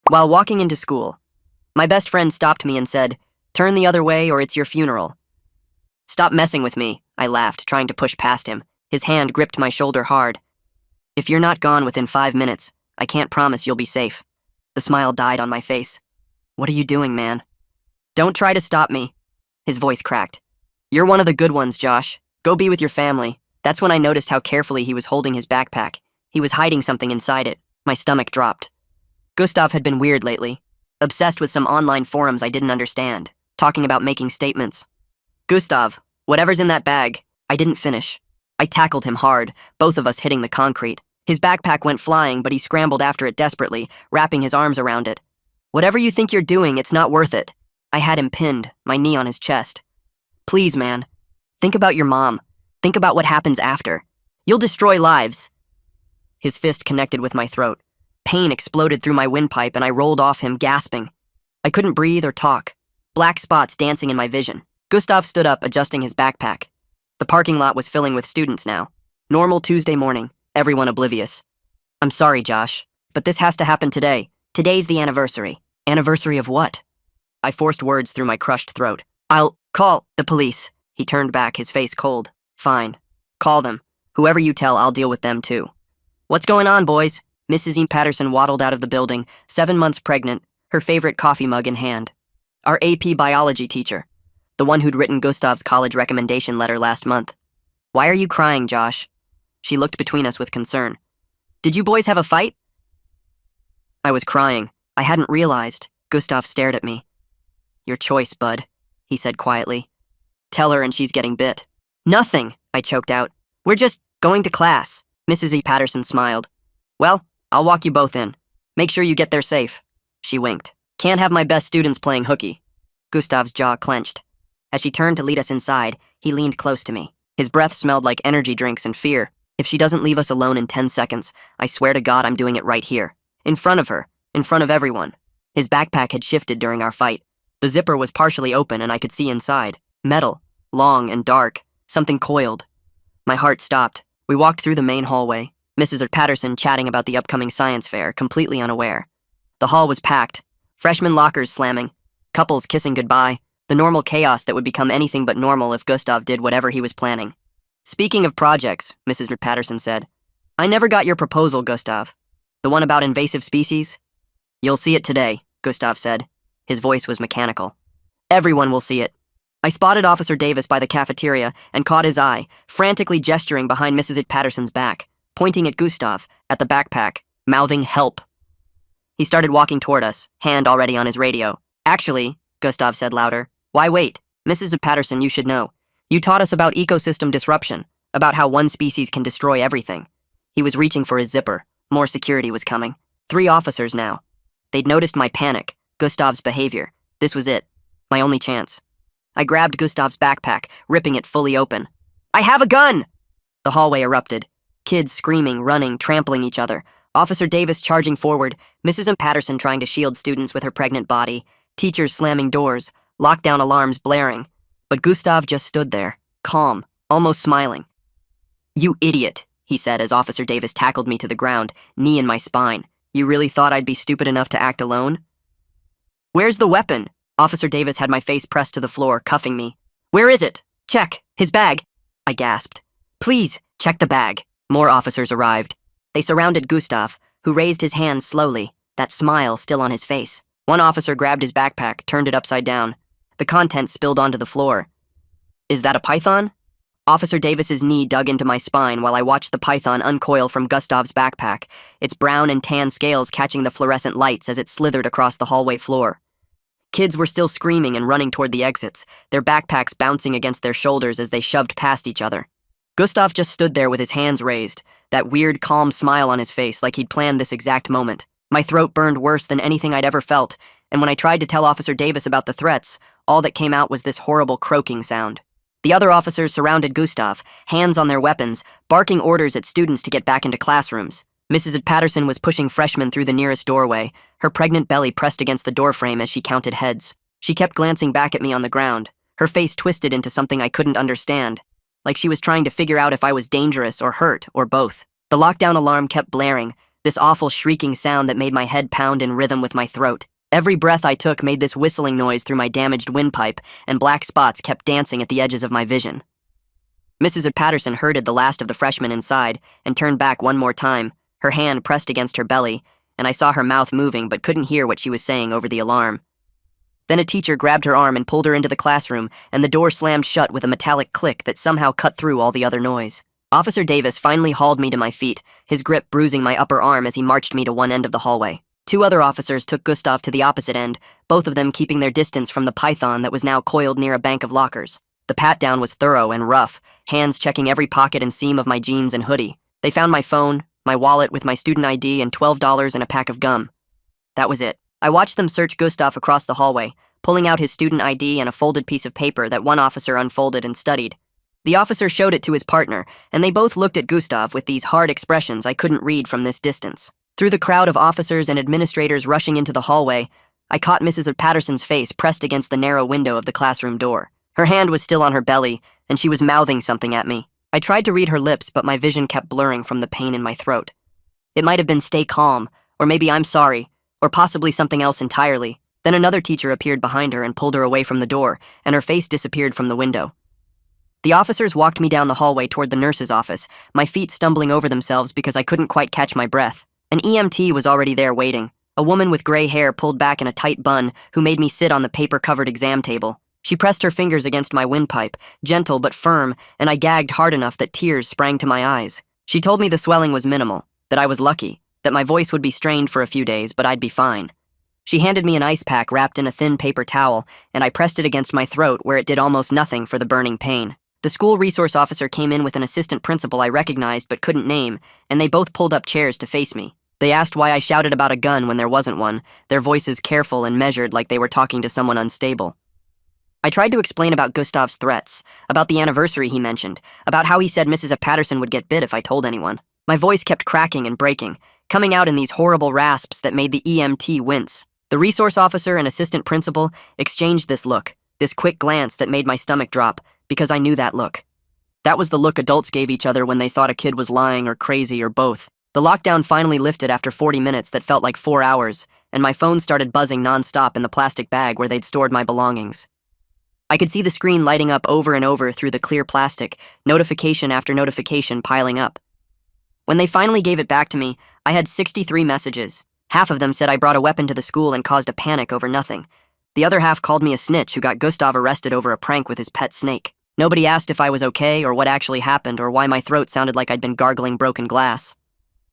While walking into school, my best friend stopped me and said, "Turn the other way or it's your funeral." "Stop messing with me," I laughed, trying to push past him. His hand gripped my shoulder hard. "If you're not gone within 5 minutes, I can't promise you'll be safe." The smile died on my face. "What are you doing, man?" "Don't try to stop me." His voice cracked. "You're one of the good ones, Josh. Go be with your family." That's when I noticed how carefully he was holding his backpack. He was hiding something inside it. My stomach dropped. Gustav had been weird lately, obsessed with some online forums I didn't understand, talking about making statements. "Gustav, whatever's in that bag." I didn't finish. I tackled him hard, both of us hitting the concrete. His backpack went flying, but he scrambled after it desperately, wrapping his arms around it. "Whatever you think you're doing, it's not worth it." I had him pinned, my knee on his chest. "Please, man. Think about your mom. Think about what happens after. You'll destroy lives." His fist connected with my throat. Pain exploded through my windpipe and I rolled off him, gasping. I couldn't breathe or talk. Black spots dancing in my vision. Gustav stood up, adjusting his backpack. The parking lot was filling with students now. Normal Tuesday morning, everyone oblivious. "I'm sorry, Josh, but this has to happen today. Today's the anniversary." "Anniversary of what?" I forced words through my crushed throat. "I'll call the police." He turned back, his face cold. "Fine. Call them. Whoever you tell, I'll deal with them too." "What's going on, boys?" Mrs. E. Patterson waddled out of the building, 7 months pregnant, her favorite coffee mug in hand. Our AP biology teacher, the one who'd written Gustav's college recommendation letter last month. "Why are you crying, Josh?" She looked between us with concern. "Did you boys have a fight?" I was crying. I hadn't realized. Gustav stared at me. "Your choice, bud," he said quietly. "Tell her and she's getting bit." "Nothing," I choked out. "We're just going to class." Mrs. V. Patterson smiled. "Well, I'll walk you both in. Make sure you get there safe." She winked. "Can't have my best students playing hooky." Gustav's jaw clenched. As she turned to lead us inside, he leaned close to me. His breath smelled like energy drinks and fear. "If she doesn't leave us alone in 10 seconds, I swear to God I'm doing it right here. In front of her. In front of everyone." His backpack had shifted during our fight. The zipper was partially open and I could see inside. Metal. Long and dark. Something coiled. My heart stopped. We walked through the main hallway. Mrs. Patterson chatting about the upcoming science fair, completely unaware. The hall was packed. Freshman lockers slamming. Couples kissing goodbye. The normal chaos that would become anything but normal if Gustav did whatever he was planning. "Speaking of projects," Mrs. Patterson said, "I never got your proposal, Gustav. The one about invasive species?" "You'll see it today," Gustav said. His voice was mechanical. "Everyone will see it." I spotted Officer Davis by the cafeteria and caught his eye, frantically gesturing behind Mrs. Patterson's back, pointing at Gustav, at the backpack, mouthing help. He started walking toward us, hand already on his radio. "Actually," Gustav said louder, "why wait? Mrs. Patterson, you should know. You taught us about ecosystem disruption, about how one species can destroy everything." He was reaching for his zipper. More security was coming. 3 officers now. They'd noticed my panic, Gustav's behavior. This was it. My only chance. I grabbed Gustav's backpack, ripping it fully open. "I have a gun!" The hallway erupted. Kids screaming, running, trampling each other. Officer Davis charging forward, Mrs. Patterson trying to shield students with her pregnant body, teachers slamming doors, lockdown alarms blaring. But Gustav just stood there, calm, almost smiling. "You idiot," he said as Officer Davis tackled me to the ground, knee in my spine. "You really thought I'd be stupid enough to act alone?" "Where's the weapon?" Officer Davis had my face pressed to the floor, cuffing me. "Where is it? Check. His bag." I gasped. "Please, check the bag." More officers arrived. They surrounded Gustav, who raised his hands slowly, that smile still on his face. One officer grabbed his backpack, turned it upside down. The contents spilled onto the floor. "Is that a python?" Officer Davis's knee dug into my spine while I watched the python uncoil from Gustav's backpack, its brown and tan scales catching the fluorescent lights as it slithered across the hallway floor. Kids were still screaming and running toward the exits, their backpacks bouncing against their shoulders as they shoved past each other. Gustav just stood there with his hands raised, that weird, calm smile on his face like he'd planned this exact moment. My throat burned worse than anything I'd ever felt, and when I tried to tell Officer Davis about the threats, all that came out was this horrible croaking sound. The other officers surrounded Gustav, hands on their weapons, barking orders at students to get back into classrooms. Mrs. Patterson was pushing freshmen through the nearest doorway, her pregnant belly pressed against the doorframe as she counted heads. She kept glancing back at me on the ground, her face twisted into something I couldn't understand, like she was trying to figure out if I was dangerous or hurt or both. The lockdown alarm kept blaring, this awful shrieking sound that made my head pound in rhythm with my throat. Every breath I took made this whistling noise through my damaged windpipe, and black spots kept dancing at the edges of my vision. Mrs. Patterson herded the last of the freshmen inside and turned back one more time, her hand pressed against her belly, and I saw her mouth moving but couldn't hear what she was saying over the alarm. Then a teacher grabbed her arm and pulled her into the classroom, and the door slammed shut with a metallic click that somehow cut through all the other noise. Officer Davis finally hauled me to my feet, his grip bruising my upper arm as he marched me to one end of the hallway. Two other officers took Gustav to the opposite end, both of them keeping their distance from the python that was now coiled near a bank of lockers. The pat-down was thorough and rough, hands checking every pocket and seam of my jeans and hoodie. They found my phone, my wallet with my student ID, and $12 and a pack of gum. That was it. I watched them search Gustav across the hallway, pulling out his student ID and a folded piece of paper that one officer unfolded and studied. The officer showed it to his partner, and they both looked at Gustav with these hard expressions I couldn't read from this distance. Through the crowd of officers and administrators rushing into the hallway, I caught Mrs. Patterson's face pressed against the narrow window of the classroom door. Her hand was still on her belly, and she was mouthing something at me. I tried to read her lips, but my vision kept blurring from the pain in my throat. It might have been "stay calm," or maybe "I'm sorry," or possibly something else entirely. Then another teacher appeared behind her and pulled her away from the door, and her face disappeared from the window. The officers walked me down the hallway toward the nurse's office, my feet stumbling over themselves because I couldn't quite catch my breath. An EMT was already there waiting, a woman with gray hair pulled back in a tight bun who made me sit on the paper-covered exam table. She pressed her fingers against my windpipe, gentle but firm, and I gagged hard enough that tears sprang to my eyes. She told me the swelling was minimal, that I was lucky, that my voice would be strained for a few days, but I'd be fine. She handed me an ice pack wrapped in a thin paper towel, and I pressed it against my throat where it did almost nothing for the burning pain. The school resource officer came in with an assistant principal I recognized but couldn't name, and they both pulled up chairs to face me. They asked why I shouted about a gun when there wasn't one, their voices careful and measured like they were talking to someone unstable. I tried to explain about Gustav's threats, about the anniversary he mentioned, about how he said Mrs. Patterson would get bit if I told anyone. My voice kept cracking and breaking, coming out in these horrible rasps that made the EMT wince. The resource officer and assistant principal exchanged this look, this quick glance that made my stomach drop, because I knew that look. That was the look adults gave each other when they thought a kid was lying or crazy or both. The lockdown finally lifted after 40 minutes that felt like 4 hours, and my phone started buzzing nonstop in the plastic bag where they'd stored my belongings. I could see the screen lighting up over and over through the clear plastic, notification after notification piling up. When they finally gave it back to me, I had 63 messages. Half of them said I brought a weapon to the school and caused a panic over nothing. The other half called me a snitch who got Gustav arrested over a prank with his pet snake. Nobody asked if I was okay or what actually happened or why my throat sounded like I'd been gargling broken glass.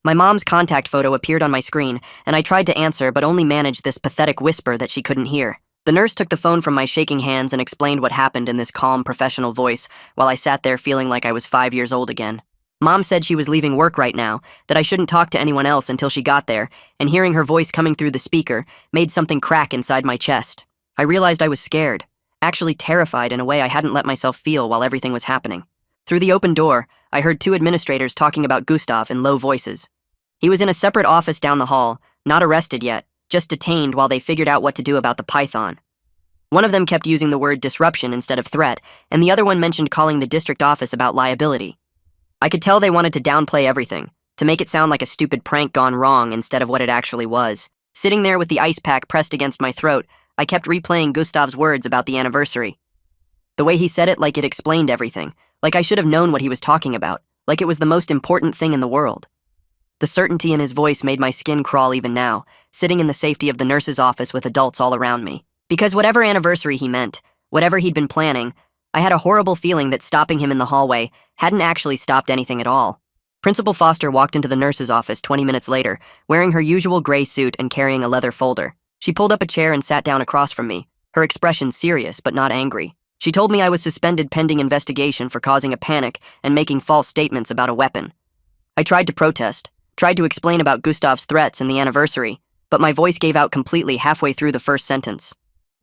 My mom's contact photo appeared on my screen, and I tried to answer but only managed this pathetic whisper that she couldn't hear. The nurse took the phone from my shaking hands and explained what happened in this calm, professional voice while I sat there feeling like I was 5 years old again. Mom said she was leaving work right now, that I shouldn't talk to anyone else until she got there, and hearing her voice coming through the speaker made something crack inside my chest. I realized I was scared, actually terrified in a way I hadn't let myself feel while everything was happening. Through the open door, I heard two administrators talking about Gustav in low voices. He was in a separate office down the hall, not arrested yet, just detained while they figured out what to do about the python. One of them kept using the word disruption instead of threat, and the other one mentioned calling the district office about liability. I could tell they wanted to downplay everything, to make it sound like a stupid prank gone wrong instead of what it actually was. Sitting there with the ice pack pressed against my throat, I kept replaying Gustav's words about the anniversary. The way he said it like it explained everything, like I should have known what he was talking about, like it was the most important thing in the world. The certainty in his voice made my skin crawl even now, sitting in the safety of the nurse's office with adults all around me. Because whatever anniversary he meant, whatever he'd been planning, I had a horrible feeling that stopping him in the hallway hadn't actually stopped anything at all. Principal Foster walked into the nurse's office 20 minutes later, wearing her usual gray suit and carrying a leather folder. She pulled up a chair and sat down across from me, her expression serious but not angry. She told me I was suspended pending investigation for causing a panic and making false statements about a weapon. I tried to protest, tried to explain about Gustav's threats and the anniversary, but my voice gave out completely halfway through the first sentence.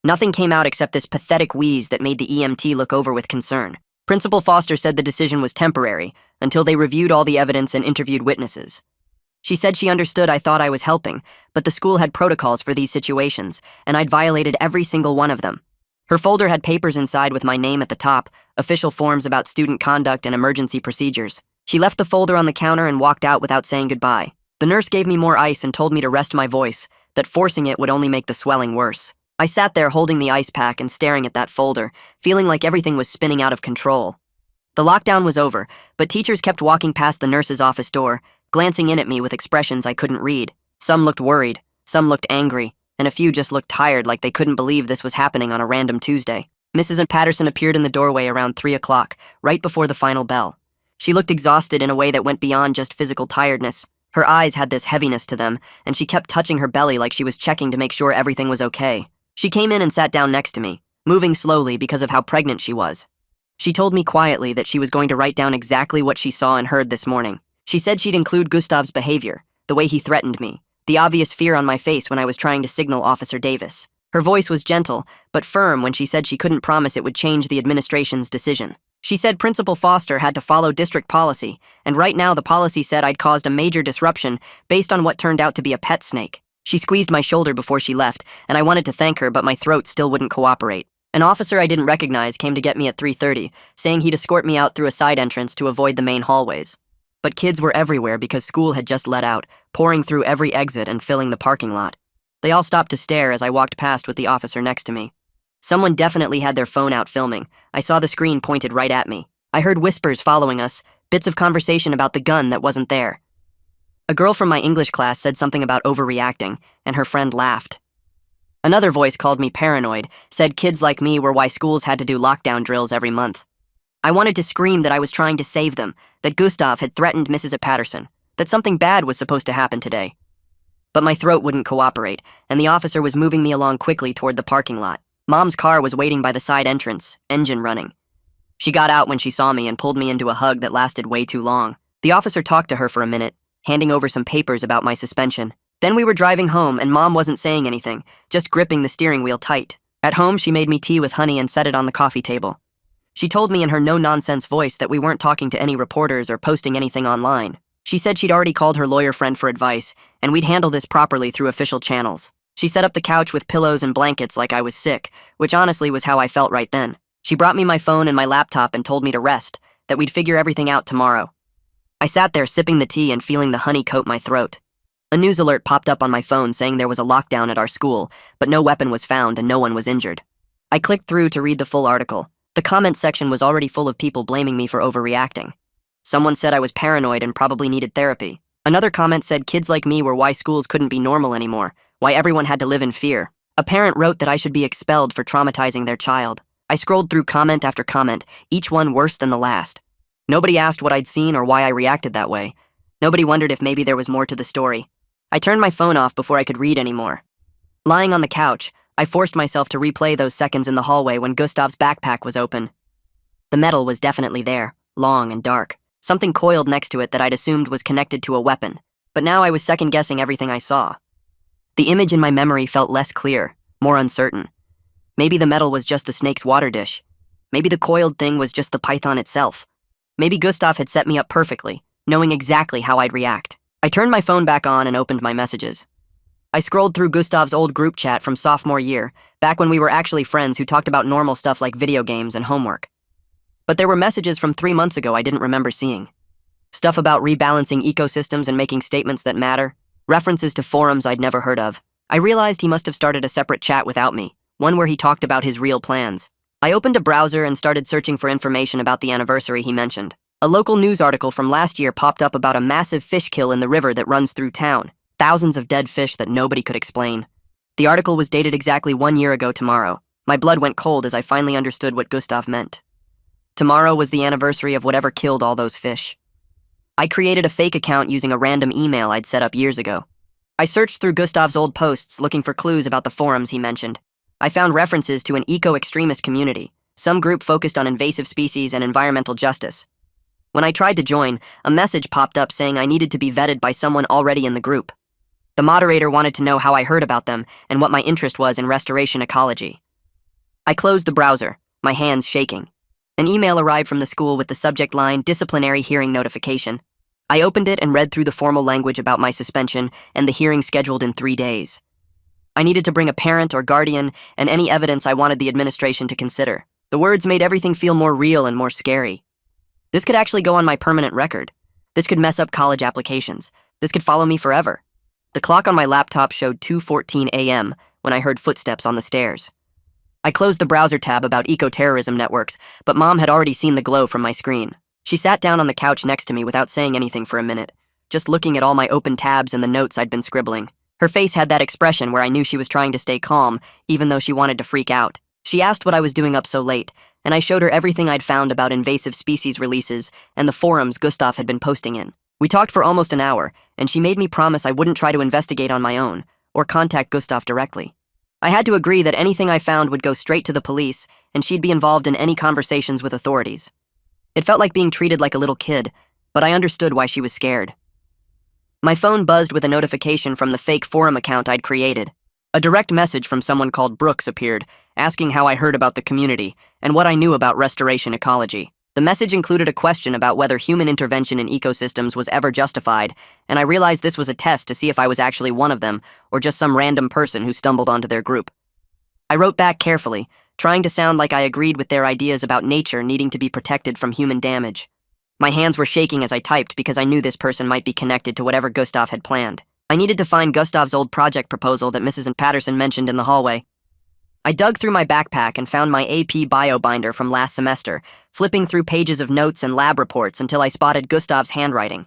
Nothing came out except this pathetic wheeze that made the EMT look over with concern. Principal Foster said the decision was temporary, until they reviewed all the evidence and interviewed witnesses. She said she understood I thought I was helping, but the school had protocols for these situations, and I'd violated every single one of them. Her folder had papers inside with my name at the top, official forms about student conduct and emergency procedures. She left the folder on the counter and walked out without saying goodbye. The nurse gave me more ice and told me to rest my voice, that forcing it would only make the swelling worse. I sat there holding the ice pack and staring at that folder, feeling like everything was spinning out of control. The lockdown was over, but teachers kept walking past the nurse's office door, glancing in at me with expressions I couldn't read. Some looked worried, some looked angry, and a few just looked tired like they couldn't believe this was happening on a random Tuesday. Mrs. Patterson appeared in the doorway around 3 o'clock, right before the final bell. She looked exhausted in a way that went beyond just physical tiredness. Her eyes had this heaviness to them, and she kept touching her belly like she was checking to make sure everything was okay. She came in and sat down next to me, moving slowly because of how pregnant she was. She told me quietly that she was going to write down exactly what she saw and heard this morning. She said she'd include Gustav's behavior, the way he threatened me, the obvious fear on my face when I was trying to signal Officer Davis. Her voice was gentle, but firm when she said she couldn't promise it would change the administration's decision. She said Principal Foster had to follow district policy, and right now the policy said I'd caused a major disruption based on what turned out to be a pet snake. She squeezed my shoulder before she left, and I wanted to thank her, but my throat still wouldn't cooperate. An officer I didn't recognize came to get me at 3:30, saying he'd escort me out through a side entrance to avoid the main hallways. But kids were everywhere because school had just let out, pouring through every exit and filling the parking lot. They all stopped to stare as I walked past with the officer next to me. Someone definitely had their phone out filming. I saw the screen pointed right at me. I heard whispers following us, bits of conversation about the gun that wasn't there. A girl from my English class said something about overreacting, and her friend laughed. Another voice called me paranoid, said kids like me were why schools had to do lockdown drills every month. I wanted to scream that I was trying to save them, that Gustav had threatened Mrs. Patterson, that something bad was supposed to happen today. But my throat wouldn't cooperate, and the officer was moving me along quickly toward the parking lot. Mom's car was waiting by the side entrance, engine running. She got out when she saw me and pulled me into a hug that lasted way too long. The officer talked to her for a minute, handing over some papers about my suspension. Then we were driving home, and Mom wasn't saying anything, just gripping the steering wheel tight. At home, she made me tea with honey and set it on the coffee table. She told me in her no-nonsense voice that we weren't talking to any reporters or posting anything online. She said she'd already called her lawyer friend for advice, and we'd handle this properly through official channels. She set up the couch with pillows and blankets like I was sick, which honestly was how I felt right then. She brought me my phone and my laptop and told me to rest, that we'd figure everything out tomorrow. I sat there sipping the tea and feeling the honey coat my throat. A news alert popped up on my phone saying there was a lockdown at our school, but no weapon was found and no one was injured. I clicked through to read the full article. The comment section was already full of people blaming me for overreacting. Someone said I was paranoid and probably needed therapy. Another comment said kids like me were why schools couldn't be normal anymore, why everyone had to live in fear. A parent wrote that I should be expelled for traumatizing their child. I scrolled through comment after comment, each one worse than the last. Nobody asked what I'd seen or why I reacted that way. Nobody wondered if maybe there was more to the story. I turned my phone off before I could read anymore. Lying on the couch, I forced myself to replay those seconds in the hallway when Gustav's backpack was open. The metal was definitely there, long and dark. Something coiled next to it that I'd assumed was connected to a weapon, but now I was second-guessing everything I saw. The image in my memory felt less clear, more uncertain. Maybe the metal was just the snake's water dish. Maybe the coiled thing was just the python itself. Maybe Gustav had set me up perfectly, knowing exactly how I'd react. I turned my phone back on and opened my messages. I scrolled through Gustav's old group chat from sophomore year, back when we were actually friends who talked about normal stuff like video games and homework. But there were messages from 3 months ago I didn't remember seeing. Stuff about rebalancing ecosystems and making statements that matter, references to forums I'd never heard of. I realized he must have started a separate chat without me, one where he talked about his real plans. I opened a browser and started searching for information about the anniversary he mentioned. A local news article from last year popped up about a massive fish kill in the river that runs through town. Thousands of dead fish that nobody could explain. The article was dated exactly 1 year ago tomorrow. My blood went cold as I finally understood what Gustav meant. Tomorrow was the anniversary of whatever killed all those fish. I created a fake account using a random email I'd set up years ago. I searched through Gustav's old posts looking for clues about the forums he mentioned. I found references to an eco-extremist community, some group focused on invasive species and environmental justice. When I tried to join, a message popped up saying I needed to be vetted by someone already in the group. The moderator wanted to know how I heard about them and what my interest was in restoration ecology. I closed the browser, my hands shaking. An email arrived from the school with the subject line, disciplinary hearing notification. I opened it and read through the formal language about my suspension and the hearing scheduled in 3 days. I needed to bring a parent or guardian and any evidence I wanted the administration to consider. The words made everything feel more real and more scary. This could actually go on my permanent record. This could mess up college applications, This could follow me forever. The clock on my laptop showed 2:14 a.m. when I heard footsteps on the stairs. I closed the browser tab about eco-terrorism networks, but Mom had already seen the glow from my screen. She sat down on the couch next to me without saying anything for a minute, just looking at all my open tabs and the notes I'd been scribbling. Her face had that expression where I knew she was trying to stay calm, even though she wanted to freak out. She asked what I was doing up so late, and I showed her everything I'd found about invasive species releases and the forums Gustav had been posting in. We talked for almost an hour, and she made me promise I wouldn't try to investigate on my own, or contact Gustav directly. I had to agree that anything I found would go straight to the police, and she'd be involved in any conversations with authorities. It felt like being treated like a little kid, but I understood why she was scared. My phone buzzed with a notification from the fake forum account I'd created. A direct message from someone called Brooks appeared, asking how I heard about the community and what I knew about restoration ecology. The message included a question about whether human intervention in ecosystems was ever justified, and I realized this was a test to see if I was actually one of them or just some random person who stumbled onto their group. I wrote back carefully, trying to sound like I agreed with their ideas about nature needing to be protected from human damage. My hands were shaking as I typed because I knew this person might be connected to whatever Gustav had planned. I needed to find Gustav's old project proposal that Mrs. Patterson mentioned in the hallway. I dug through my backpack and found my AP bio binder from last semester, flipping through pages of notes and lab reports until I spotted Gustav's handwriting.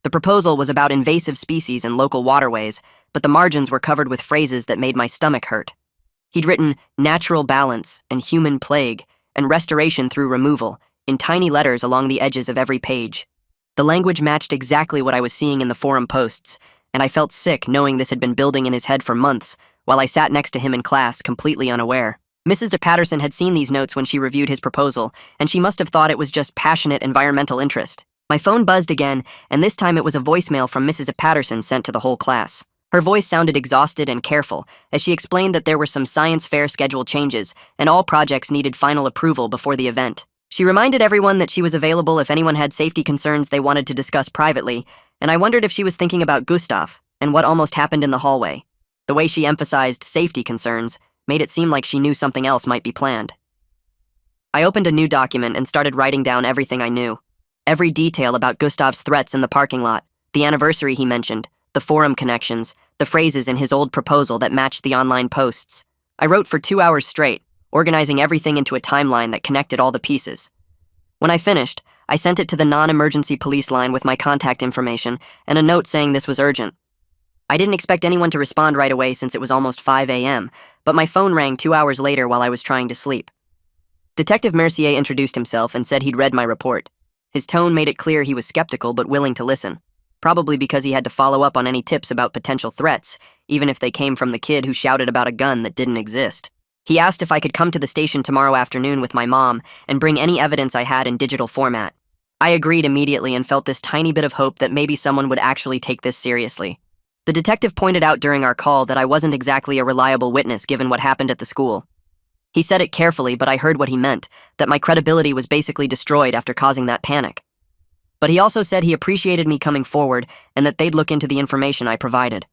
The proposal was about invasive species in local waterways, but the margins were covered with phrases that made my stomach hurt. He'd written natural balance and human plague and restoration through removal in tiny letters along the edges of every page. The language matched exactly what I was seeing in the forum posts, and I felt sick knowing this had been building in his head for months, while I sat next to him in class, completely unaware. Mrs. Patterson had seen these notes when she reviewed his proposal, and she must have thought it was just passionate environmental interest. My phone buzzed again, and this time it was a voicemail from Mrs. Patterson sent to the whole class. Her voice sounded exhausted and careful, as she explained that there were some science fair schedule changes, and all projects needed final approval before the event. She reminded everyone that she was available if anyone had safety concerns they wanted to discuss privately, and I wondered if she was thinking about Gustav and what almost happened in the hallway. The way she emphasized safety concerns made it seem like she knew something else might be planned. I opened a new document and started writing down everything I knew. Every detail about Gustav's threats in the parking lot, the anniversary he mentioned, the forum connections, the phrases in his old proposal that matched the online posts. I wrote for 2 hours straight, organizing everything into a timeline that connected all the pieces. When I finished, I sent it to the non-emergency police line with my contact information and a note saying this was urgent. I didn't expect anyone to respond right away since it was almost 5 a.m., but my phone rang 2 hours later while I was trying to sleep. Detective Mercier introduced himself and said he'd read my report. His tone made it clear he was skeptical but willing to listen, probably because he had to follow up on any tips about potential threats, even if they came from the kid who shouted about a gun that didn't exist. He asked if I could come to the station tomorrow afternoon with my mom and bring any evidence I had in digital format. I agreed immediately and felt this tiny bit of hope that maybe someone would actually take this seriously. The detective pointed out during our call that I wasn't exactly a reliable witness given what happened at the school. He said it carefully, but I heard what he meant, that my credibility was basically destroyed after causing that panic. But he also said he appreciated me coming forward and that they'd look into the information I provided.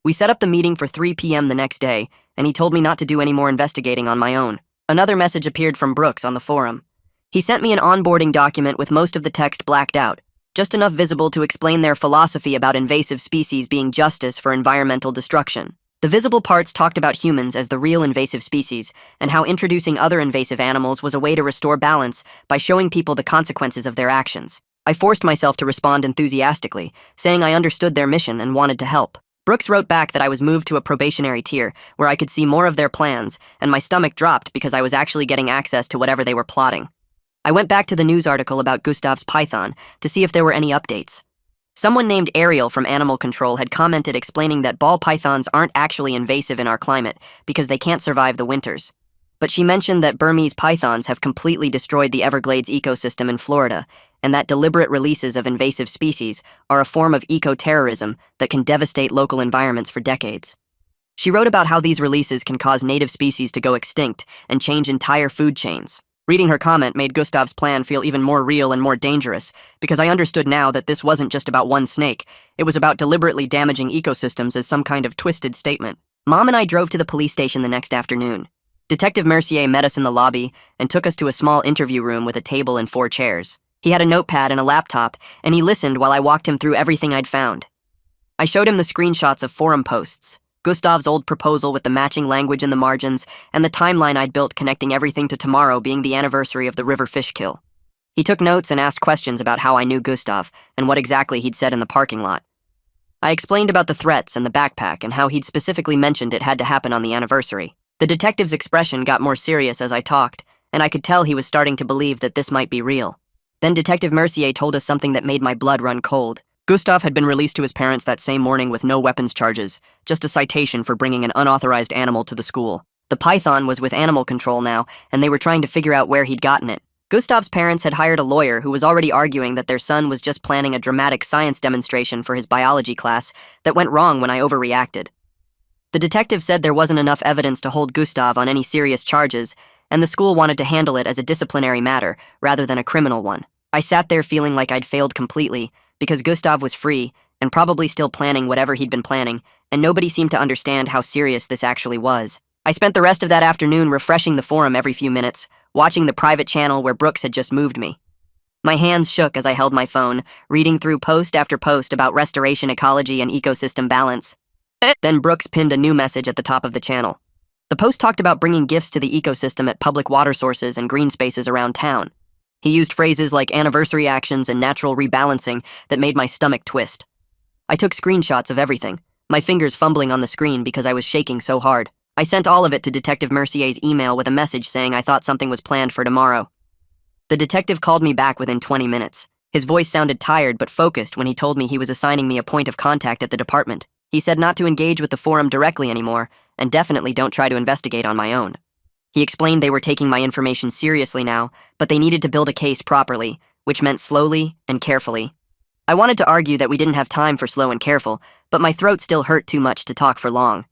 We set up the meeting for 3 p.m. the next day, and he told me not to do any more investigating on my own. Another message appeared from Brooks on the forum. He sent me an onboarding document with most of the text blacked out, just enough visible to explain their philosophy about invasive species being justice for environmental destruction. The visible parts talked about humans as the real invasive species, and how introducing other invasive animals was a way to restore balance by showing people the consequences of their actions. I forced myself to respond enthusiastically, saying I understood their mission and wanted to help. Brooks wrote back that I was moved to a probationary tier, where I could see more of their plans, and my stomach dropped because I was actually getting access to whatever they were plotting. I went back to the news article about Gustav's python to see if there were any updates. Someone named Ariel from Animal Control had commented explaining that ball pythons aren't actually invasive in our climate because they can't survive the winters. But she mentioned that Burmese pythons have completely destroyed the Everglades ecosystem in Florida, and that deliberate releases of invasive species are a form of eco-terrorism that can devastate local environments for decades. She wrote about how these releases can cause native species to go extinct and change entire food chains. Reading her comment made Gustav's plan feel even more real and more dangerous, because I understood now that this wasn't just about one snake, it was about deliberately damaging ecosystems as some kind of twisted statement. Mom and I drove to the police station the next afternoon. Detective Mercier met us in the lobby and took us to a small interview room with a table and 4 chairs. He had a notepad and a laptop, and he listened while I walked him through everything I'd found. I showed him the screenshots of forum posts, Gustav's old proposal with the matching language in the margins, and the timeline I'd built connecting everything to tomorrow being the anniversary of the river fish kill. He took notes and asked questions about how I knew Gustav and what exactly he'd said in the parking lot. I explained about the threats and the backpack and how he'd specifically mentioned it had to happen on the anniversary. The detective's expression got more serious as I talked, and I could tell he was starting to believe that this might be real. Then Detective Mercier told us something that made my blood run cold. Gustav had been released to his parents that same morning with no weapons charges, just a citation for bringing an unauthorized animal to the school. The python was with animal control now, and they were trying to figure out where he'd gotten it. Gustav's parents had hired a lawyer who was already arguing that their son was just planning a dramatic science demonstration for his biology class that went wrong when I overreacted. The detective said there wasn't enough evidence to hold Gustav on any serious charges, and the school wanted to handle it as a disciplinary matter rather than a criminal one. I sat there feeling like I'd failed completely because Gustav was free and probably still planning whatever he'd been planning, and nobody seemed to understand how serious this actually was. I spent the rest of that afternoon refreshing the forum every few minutes, watching the private channel where Brooks had just moved me. My hands shook as I held my phone, reading through post after post about restoration ecology and ecosystem balance. Then Brooks pinned a new message at the top of the channel. The post talked about bringing gifts to the ecosystem at public water sources and green spaces around town. He used phrases like anniversary actions and natural rebalancing that made my stomach twist. I took screenshots of everything, my fingers fumbling on the screen because I was shaking so hard. I sent all of it to Detective Mercier's email with a message saying I thought something was planned for tomorrow. The detective called me back within 20 minutes. His voice sounded tired but focused when he told me he was assigning me a point of contact at the department. He said not to engage with the forum directly anymore, and definitely don't try to investigate on my own. He explained they were taking my information seriously now, but they needed to build a case properly, which meant slowly and carefully. I wanted to argue that we didn't have time for slow and careful, but my throat still hurt too much to talk for long.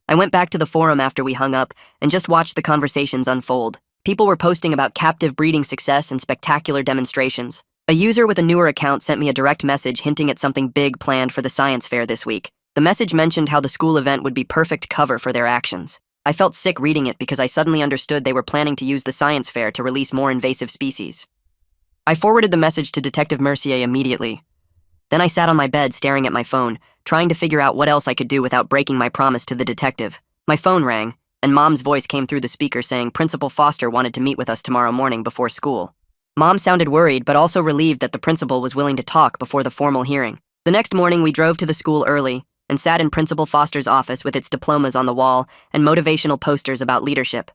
I went back to the forum after we hung up and just watched the conversations unfold. People were posting about captive breeding success and spectacular demonstrations. A user with a newer account sent me a direct message hinting at something big planned for the science fair this week. The message mentioned how the school event would be perfect cover for their actions. I felt sick reading it because I suddenly understood they were planning to use the science fair to release more invasive species. I forwarded the message to Detective Mercier immediately. Then I sat on my bed staring at my phone, trying to figure out what else I could do without breaking my promise to the detective. My phone rang, and Mom's voice came through the speaker saying Principal Foster wanted to meet with us tomorrow morning before school. Mom sounded worried but also relieved that the principal was willing to talk before the formal hearing. The next morning we drove to the school early and sat in Principal Foster's office with its diplomas on the wall and motivational posters about leadership.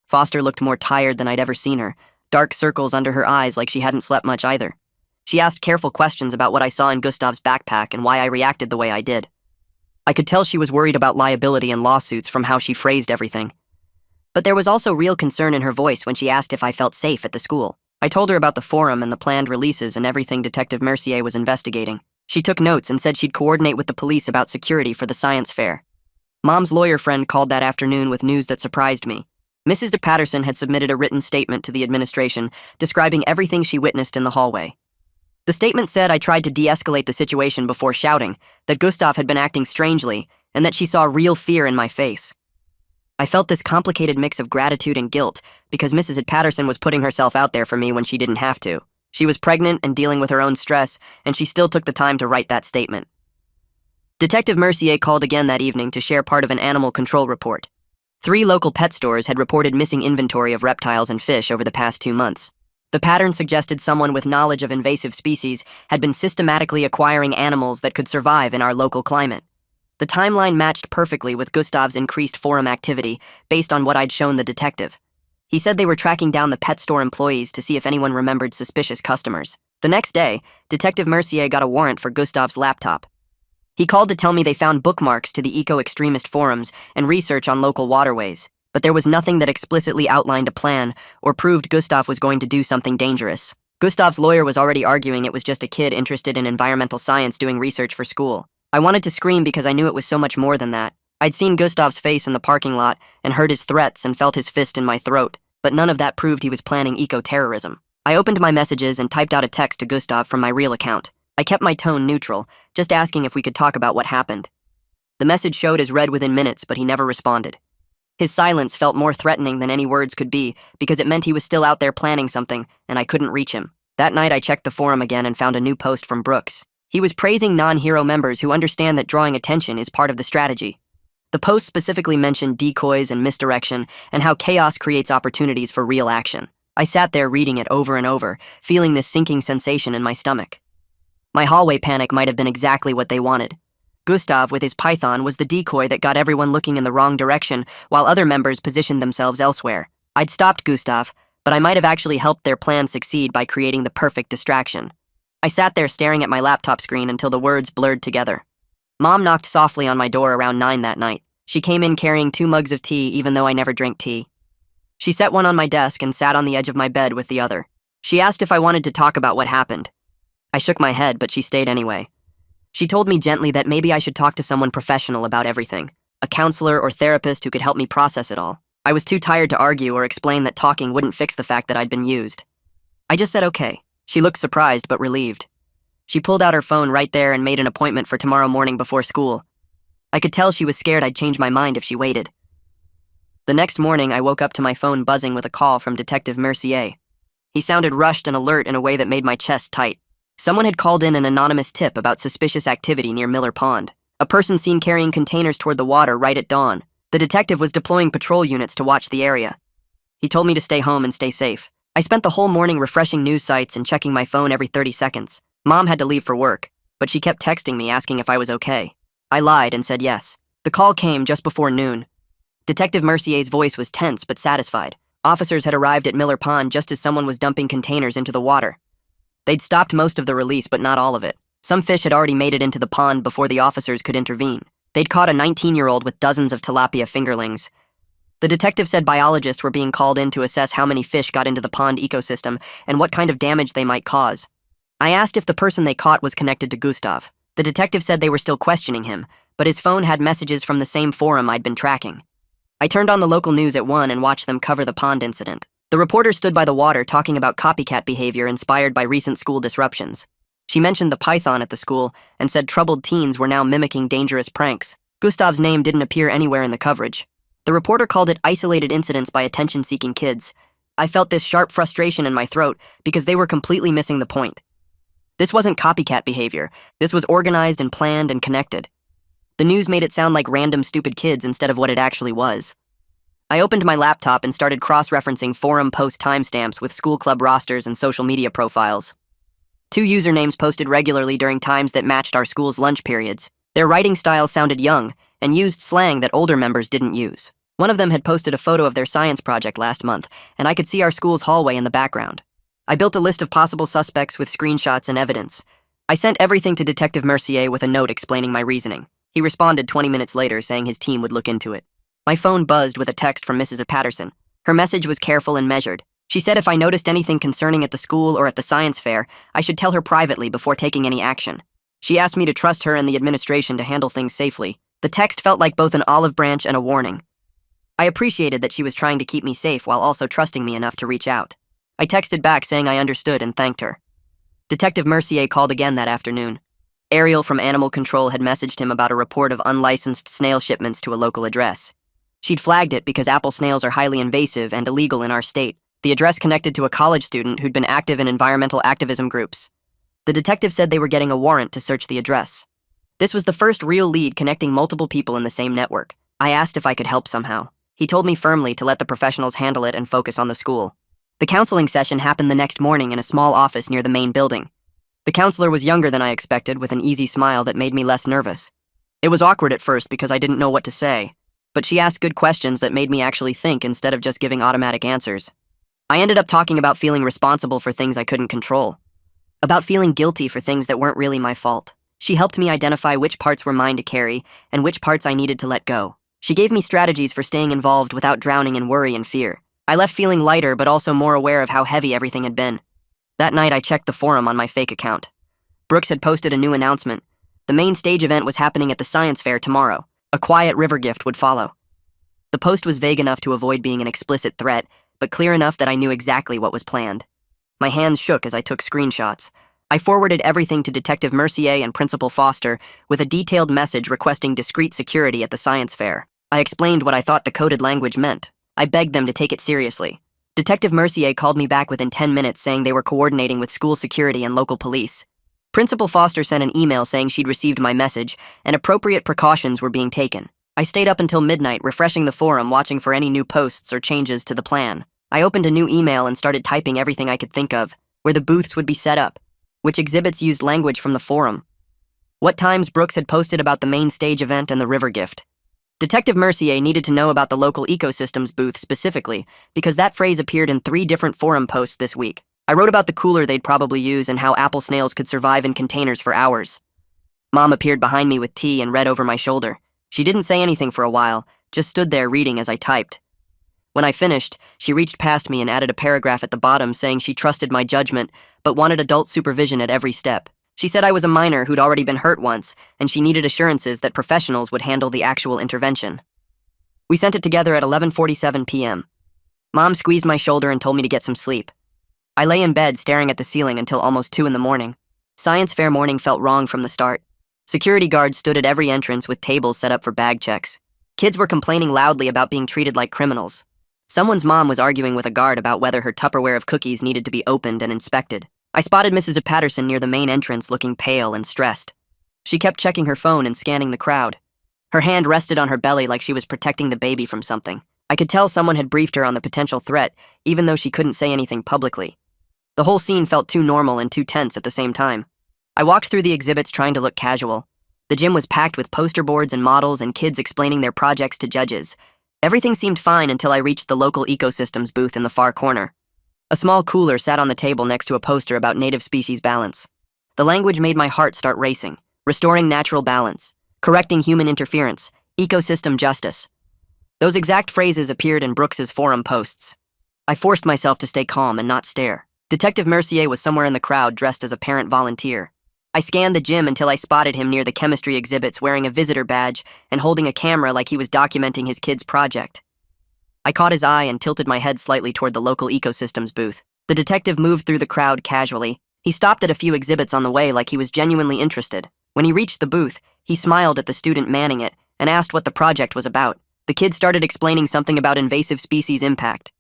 Foster looked more tired than I'd ever seen her, dark circles under her eyes like she hadn't slept much either. She asked careful questions about what I saw in Gustav's backpack and why I reacted the way I did. I could tell she was worried about liability and lawsuits from how she phrased everything. But there was also real concern in her voice when she asked if I felt safe at the school. I told her about the forum and the planned releases and everything Detective Mercier was investigating. She took notes and said she'd coordinate with the police about security for the science fair. Mom's lawyer friend called that afternoon with news that surprised me. Mrs. de Patterson had submitted a written statement to the administration describing everything she witnessed in the hallway. The statement said I tried to de-escalate the situation before shouting, that Gustav had been acting strangely, and that she saw real fear in my face. I felt this complicated mix of gratitude and guilt because Mrs. Patterson was putting herself out there for me when she didn't have to. She was pregnant and dealing with her own stress, and she still took the time to write that statement. Detective Mercier called again that evening to share part of an animal control report. 3 local pet stores had reported missing inventory of reptiles and fish over the past 2 months. The pattern suggested someone with knowledge of invasive species had been systematically acquiring animals that could survive in our local climate. The timeline matched perfectly with Gustav's increased forum activity based on what I'd shown the detective. He said they were tracking down the pet store employees to see if anyone remembered suspicious customers. The next day, Detective Mercier got a warrant for Gustav's laptop. He called to tell me they found bookmarks to the eco-extremist forums and research on local waterways, but there was nothing that explicitly outlined a plan or proved Gustav was going to do something dangerous. Gustav's lawyer was already arguing it was just a kid interested in environmental science doing research for school. I wanted to scream because I knew it was so much more than that. I'd seen Gustav's face in the parking lot and heard his threats and felt his fist in my throat, but none of that proved he was planning eco-terrorism. I opened my messages and typed out a text to Gustav from my real account. I kept my tone neutral, just asking if we could talk about what happened. The message showed as read within minutes, but he never responded. His silence felt more threatening than any words could be because it meant he was still out there planning something and I couldn't reach him. That night, I checked the forum again and found a new post from Brooks. He was praising non-hero members who understand that drawing attention is part of the strategy. The post specifically mentioned decoys and misdirection and how chaos creates opportunities for real action. I sat there reading it over and over, feeling this sinking sensation in my stomach. My hallway panic might have been exactly what they wanted. Gustav, with his python, was the decoy that got everyone looking in the wrong direction, while other members positioned themselves elsewhere. I'd stopped Gustav, but I might have actually helped their plan succeed by creating the perfect distraction. I sat there staring at my laptop screen until the words blurred together. Mom knocked softly on my door around 9 that night. She came in carrying 2 mugs of tea, even though I never drink tea. She set one on my desk and sat on the edge of my bed with the other. She asked if I wanted to talk about what happened. I shook my head, but she stayed anyway. She told me gently that maybe I should talk to someone professional about everything, a counselor or therapist who could help me process it all. I was too tired to argue or explain that talking wouldn't fix the fact that I'd been used. I just said okay. She looked surprised but relieved. She pulled out her phone right there and made an appointment for tomorrow morning before school. I could tell she was scared I'd change my mind if she waited. The next morning, I woke up to my phone buzzing with a call from Detective Mercier. He sounded rushed and alert in a way that made my chest tight. Someone had called in an anonymous tip about suspicious activity near Miller Pond. A person seen carrying containers toward the water right at dawn. The detective was deploying patrol units to watch the area. He told me to stay home and stay safe. I spent the whole morning refreshing news sites and checking my phone every 30 seconds. Mom had to leave for work, but she kept texting me asking if I was okay. I lied and said yes. The call came just before noon. Detective Mercier's voice was tense but satisfied. Officers had arrived at Miller Pond just as someone was dumping containers into the water. They'd stopped most of the release, but not all of it. Some fish had already made it into the pond before the officers could intervene. They'd caught a 19-year-old with dozens of tilapia fingerlings. The detective said biologists were being called in to assess how many fish got into the pond ecosystem and what kind of damage they might cause. I asked if the person they caught was connected to Gustav. The detective said they were still questioning him, but his phone had messages from the same forum I'd been tracking. I turned on the local news at 1 and watched them cover the pond incident. The reporter stood by the water talking about copycat behavior inspired by recent school disruptions. She mentioned the python at the school and said troubled teens were now mimicking dangerous pranks. Gustav's name didn't appear anywhere in the coverage. The reporter called it isolated incidents by attention-seeking kids. I felt this sharp frustration in my throat because they were completely missing the point. This wasn't copycat behavior. This was organized and planned and connected. The news made it sound like random stupid kids instead of what it actually was. I opened my laptop and started cross-referencing forum post timestamps with school club rosters and social media profiles. 2 usernames posted regularly during times that matched our school's lunch periods. Their writing style sounded young and used slang that older members didn't use. One of them had posted a photo of their science project last month, and I could see our school's hallway in the background. I built a list of possible suspects with screenshots and evidence. I sent everything to Detective Mercier with a note explaining my reasoning. He responded 20 minutes later saying his team would look into it. My phone buzzed with a text from Mrs. Patterson. Her message was careful and measured. She said if I noticed anything concerning at the school or at the science fair, I should tell her privately before taking any action. She asked me to trust her and the administration to handle things safely. The text felt like both an olive branch and a warning. I appreciated that she was trying to keep me safe while also trusting me enough to reach out. I texted back saying I understood and thanked her. Detective Mercier called again that afternoon. Ariel from Animal Control had messaged him about a report of unlicensed snail shipments to a local address. She'd flagged it because apple snails are highly invasive and illegal in our state. The address connected to a college student who'd been active in environmental activism groups. The detective said they were getting a warrant to search the address. This was the first real lead connecting multiple people in the same network. I asked if I could help somehow. He told me firmly to let the professionals handle it and focus on the school. The counseling session happened the next morning in a small office near the main building. The counselor was younger than I expected, with an easy smile that made me less nervous. It was awkward at first because I didn't know what to say, but she asked good questions that made me actually think instead of just giving automatic answers. I ended up talking about feeling responsible for things I couldn't control, about feeling guilty for things that weren't really my fault. She helped me identify which parts were mine to carry and which parts I needed to let go. She gave me strategies for staying involved without drowning in worry and fear. I left feeling lighter but also more aware of how heavy everything had been. That night I checked the forum on my fake account. Brooks had posted a new announcement. The main stage event was happening at the science fair tomorrow. A quiet river gift would follow. The post was vague enough to avoid being an explicit threat, but clear enough that I knew exactly what was planned. My hands shook as I took screenshots. I forwarded everything to Detective Mercier and Principal Foster with a detailed message requesting discreet security at the science fair. I explained what I thought the coded language meant. I begged them to take it seriously. Detective Mercier called me back within 10 minutes saying they were coordinating with school security and local police. Principal Foster sent an email saying she'd received my message and appropriate precautions were being taken. I stayed up until midnight refreshing the forum, watching for any new posts or changes to the plan. I opened a new email and started typing everything I could think of, where the booths would be set up, which exhibits used language from the forum, what times Brooks had posted about the main stage event and the river gift. Detective Mercier needed to know about the local ecosystems booth specifically, because that phrase appeared in 3 different forum posts this week. I wrote about the cooler they'd probably use and how apple snails could survive in containers for hours. Mom appeared behind me with tea and read over my shoulder. She didn't say anything for a while, just stood there reading as I typed. When I finished, she reached past me and added a paragraph at the bottom saying she trusted my judgment, but wanted adult supervision at every step. She said I was a minor who'd already been hurt once, and she needed assurances that professionals would handle the actual intervention. We sent it together at 11:47 p.m. Mom squeezed my shoulder and told me to get some sleep. I lay in bed staring at the ceiling until almost 2 in the morning. Science fair morning felt wrong from the start. Security guards stood at every entrance with tables set up for bag checks. Kids were complaining loudly about being treated like criminals. Someone's mom was arguing with a guard about whether her Tupperware of cookies needed to be opened and inspected. I spotted Mrs. Patterson near the main entrance looking pale and stressed. She kept checking her phone and scanning the crowd. Her hand rested on her belly like she was protecting the baby from something. I could tell someone had briefed her on the potential threat, even though she couldn't say anything publicly. The whole scene felt too normal and too tense at the same time. I walked through the exhibits trying to look casual. The gym was packed with poster boards and models and kids explaining their projects to judges. Everything seemed fine until I reached the local ecosystems booth in the far corner. A small cooler sat on the table next to a poster about native species balance. The language made my heart start racing. Restoring natural balance, correcting human interference, ecosystem justice. Those exact phrases appeared in Brooks's forum posts. I forced myself to stay calm and not stare. Detective Mercier was somewhere in the crowd dressed as a parent volunteer. I scanned the gym until I spotted him near the chemistry exhibits wearing a visitor badge and holding a camera like he was documenting his kid's project. I caught his eye and tilted my head slightly toward the local ecosystems booth. The detective moved through the crowd casually. He stopped at a few exhibits on the way like he was genuinely interested. When he reached the booth, he smiled at the student manning it and asked what the project was about. The kid started explaining something about invasive species impact.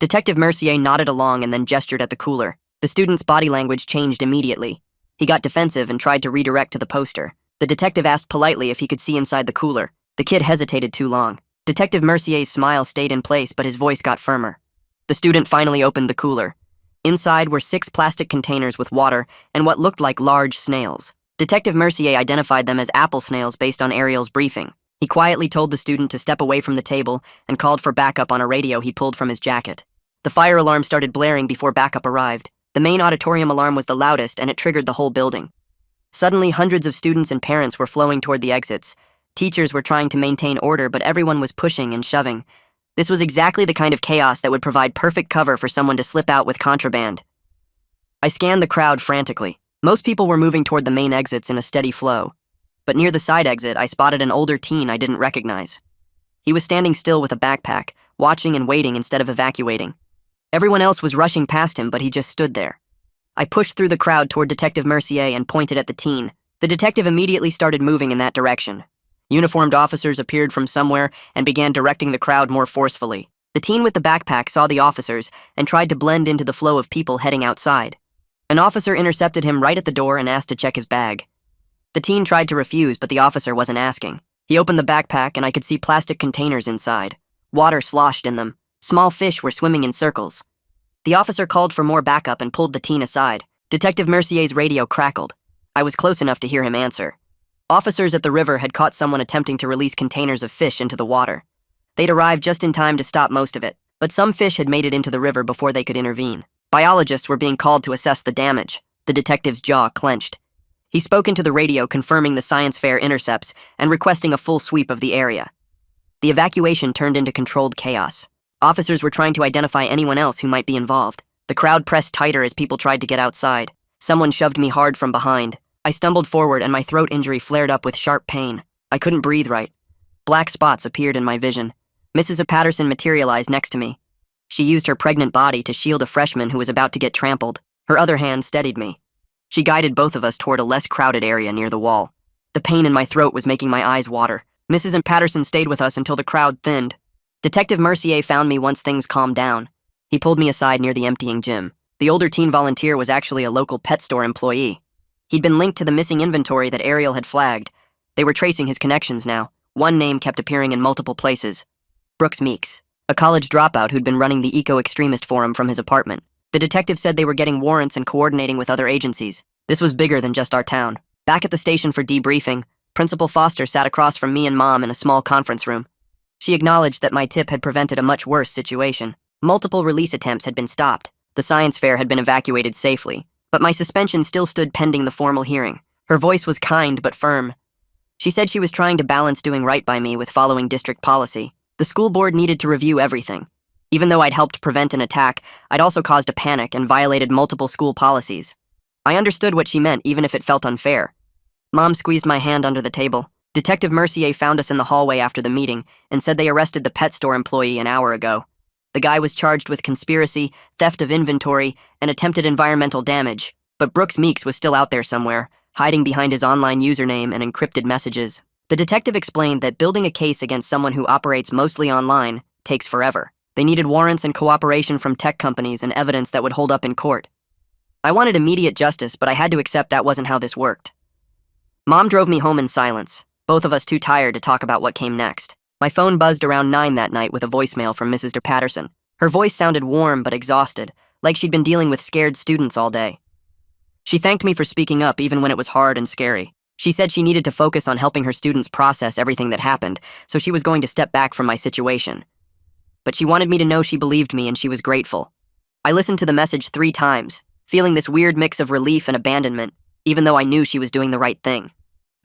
Detective Mercier nodded along and then gestured at the cooler. The student's body language changed immediately. He got defensive and tried to redirect to the poster. The detective asked politely if he could see inside the cooler. The kid hesitated too long. Detective Mercier's smile stayed in place, but his voice got firmer. The student finally opened the cooler. Inside were 6 plastic containers with water and what looked like large snails. Detective Mercier identified them as apple snails based on Ariel's briefing. He quietly told the student to step away from the table and called for backup on a radio he pulled from his jacket. The fire alarm started blaring before backup arrived. The main auditorium alarm was the loudest, and it triggered the whole building. Suddenly, hundreds of students and parents were flowing toward the exits. Teachers were trying to maintain order, but everyone was pushing and shoving. This was exactly the kind of chaos that would provide perfect cover for someone to slip out with contraband. I scanned the crowd frantically. Most people were moving toward the main exits in a steady flow. But near the side exit, I spotted an older teen I didn't recognize. He was standing still with a backpack, watching and waiting instead of evacuating. Everyone else was rushing past him, but he just stood there. I pushed through the crowd toward Detective Mercier and pointed at the teen. The detective immediately started moving in that direction. Uniformed officers appeared from somewhere and began directing the crowd more forcefully. The teen with the backpack saw the officers and tried to blend into the flow of people heading outside. An officer intercepted him right at the door and asked to check his bag. The teen tried to refuse, but the officer wasn't asking. He opened the backpack and I could see plastic containers inside. Water sloshed in them. Small fish were swimming in circles. The officer called for more backup and pulled the teen aside. Detective Mercier's radio crackled. I was close enough to hear him answer. Officers at the river had caught someone attempting to release containers of fish into the water. They'd arrived just in time to stop most of it, but some fish had made it into the river before they could intervene. Biologists were being called to assess the damage. The detective's jaw clenched. He spoke into the radio confirming the science fair intercepts and requesting a full sweep of the area. The evacuation turned into controlled chaos. Officers were trying to identify anyone else who might be involved. The crowd pressed tighter as people tried to get outside. Someone shoved me hard from behind. I stumbled forward and my throat injury flared up with sharp pain. I couldn't breathe right. Black spots appeared in my vision. Mrs. Patterson materialized next to me. She used her pregnant body to shield a freshman who was about to get trampled. Her other hand steadied me. She guided both of us toward a less crowded area near the wall. The pain in my throat was making my eyes water. Mrs. Patterson stayed with us until the crowd thinned. Detective Mercier found me once things calmed down. He pulled me aside near the emptying gym. The older teen volunteer was actually a local pet store employee. He'd been linked to the missing inventory that Ariel had flagged. They were tracing his connections now. One name kept appearing in multiple places. Brooks Meeks, a college dropout who'd been running the eco-extremist forum from his apartment. The detective said they were getting warrants and coordinating with other agencies. This was bigger than just our town. Back at the station for debriefing, Principal Foster sat across from me and Mom in a small conference room. She acknowledged that my tip had prevented a much worse situation. Multiple release attempts had been stopped. The science fair had been evacuated safely, but my suspension still stood pending the formal hearing. Her voice was kind but firm. She said she was trying to balance doing right by me with following district policy. The school board needed to review everything. Even though I'd helped prevent an attack, I'd also caused a panic and violated multiple school policies. I understood what she meant, even if it felt unfair. Mom squeezed my hand under the table. Detective Mercier found us in the hallway after the meeting and said they arrested the pet store employee an hour ago. The guy was charged with conspiracy, theft of inventory, and attempted environmental damage. But Brooks Meeks was still out there somewhere, hiding behind his online username and encrypted messages. The detective explained that building a case against someone who operates mostly online takes forever. They needed warrants and cooperation from tech companies and evidence that would hold up in court. I wanted immediate justice, but I had to accept that wasn't how this worked. Mom drove me home in silence, both of us too tired to talk about what came next. My phone buzzed around 9 that night with a voicemail from Mrs. Patterson. Her voice sounded warm but exhausted, like she'd been dealing with scared students all day. She thanked me for speaking up even when it was hard and scary. She said she needed to focus on helping her students process everything that happened, so she was going to step back from my situation. But she wanted me to know she believed me and she was grateful. I listened to the message 3 times, feeling this weird mix of relief and abandonment, even though I knew she was doing the right thing.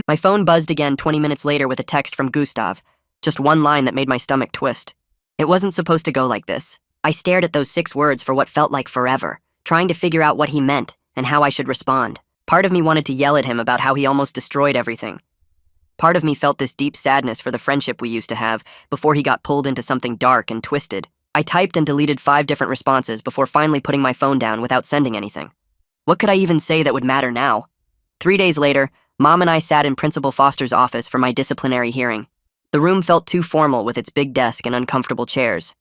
My phone buzzed again 20 minutes later with a text from Gustav, just one line that made my stomach twist. It wasn't supposed to go like this. I stared at those 6 words for what felt like forever, trying to figure out what he meant and how I should respond. Part of me wanted to yell at him about how he almost destroyed everything. Part of me felt this deep sadness for the friendship we used to have before he got pulled into something dark and twisted. I typed and deleted 5 different responses before finally putting my phone down without sending anything. What could I even say that would matter now? 3 days later, Mom and I sat in Principal Foster's office for my disciplinary hearing. The room felt too formal with its big desk and uncomfortable chairs.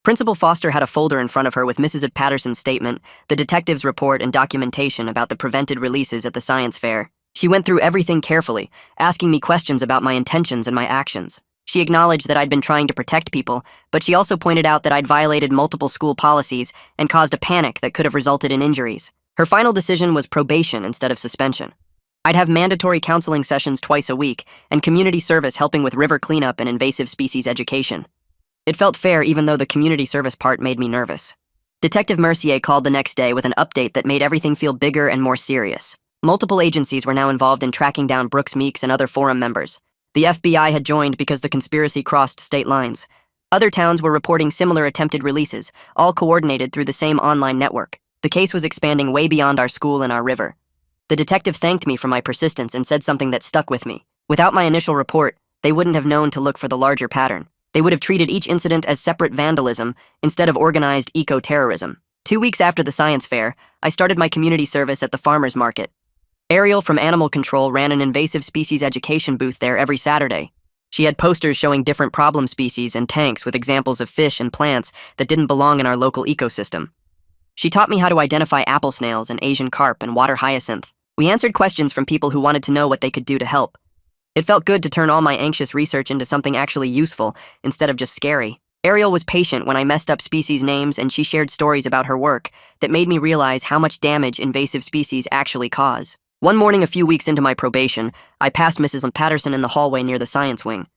Principal Foster had a folder in front of her with Mrs. Patterson's statement, the detective's report, and documentation about the prevented releases at the science fair. She went through everything carefully, asking me questions about my intentions and my actions. She acknowledged that I'd been trying to protect people, but she also pointed out that I'd violated multiple school policies and caused a panic that could have resulted in injuries. Her final decision was probation instead of suspension. I'd have mandatory counseling sessions twice a week and community service helping with river cleanup and invasive species education. It felt fair even though the community service part made me nervous. Detective Mercier called the next day with an update that made everything feel bigger and more serious. Multiple agencies were now involved in tracking down Brooks Meeks and other forum members. The FBI had joined because the conspiracy crossed state lines. Other towns were reporting similar attempted releases, all coordinated through the same online network. The case was expanding way beyond our school and our river. The detective thanked me for my persistence and said something that stuck with me. Without my initial report, they wouldn't have known to look for the larger pattern. They would have treated each incident as separate vandalism instead of organized eco-terrorism. 2 weeks after the science fair, I started my community service at the farmer's market. Ariel from Animal Control ran an invasive species education booth there every Saturday. She had posters showing different problem species and tanks with examples of fish and plants that didn't belong in our local ecosystem. She taught me how to identify apple snails and Asian carp and water hyacinth. We answered questions from people who wanted to know what they could do to help. It felt good to turn all my anxious research into something actually useful instead of just scary. Ariel was patient when I messed up species names, and she shared stories about her work that made me realize how much damage invasive species actually cause. One morning a few weeks into my probation, I passed Mrs. Patterson in the hallway near the science wing.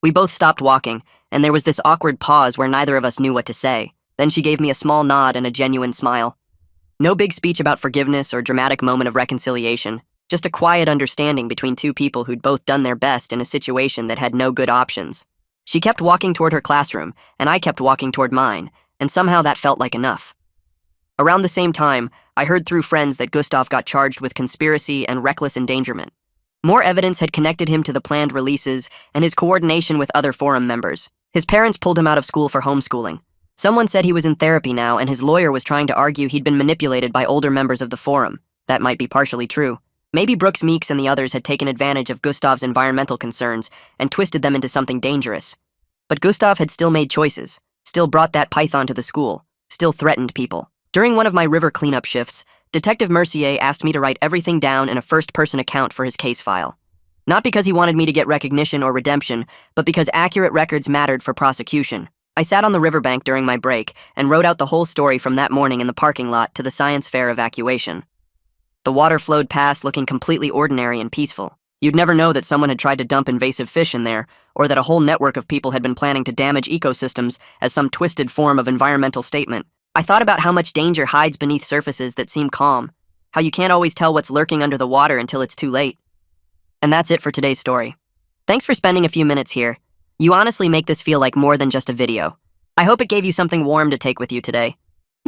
We both stopped walking, and there was this awkward pause where neither of us knew what to say. Then she gave me a small nod and a genuine smile. No big speech about forgiveness or dramatic moment of reconciliation. Just a quiet understanding between 2 people who'd both done their best in a situation that had no good options. She kept walking toward her classroom, and I kept walking toward mine, and somehow that felt like enough. Around the same time, I heard through friends that Gustav got charged with conspiracy and reckless endangerment. More evidence had connected him to the planned releases and his coordination with other forum members. His parents pulled him out of school for homeschooling. Someone said he was in therapy now, and his lawyer was trying to argue he'd been manipulated by older members of the forum. That might be partially true. Maybe Brooks Meeks and the others had taken advantage of Gustav's environmental concerns and twisted them into something dangerous. But Gustav had still made choices, still brought that python to the school. still threatened people. During one of my river cleanup shifts, Detective Mercier asked me to write everything down in a first-person account for his case file. Not because he wanted me to get recognition or redemption, but because accurate records mattered for prosecution. I sat on the riverbank during my break and wrote out the whole story from that morning in the parking lot to the science fair evacuation. The water flowed past looking completely ordinary and peaceful. You'd never know that someone had tried to dump invasive fish in there, or that a whole network of people had been planning to damage ecosystems as some twisted form of environmental statement. I thought about how much danger hides beneath surfaces that seem calm, how you can't always tell what's lurking under the water until it's too late. And that's it for today's story. Thanks for spending a few minutes here. You honestly make this feel like more than just a video. I hope it gave you something warm to take with you today.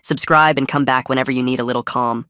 Subscribe and come back whenever you need a little calm.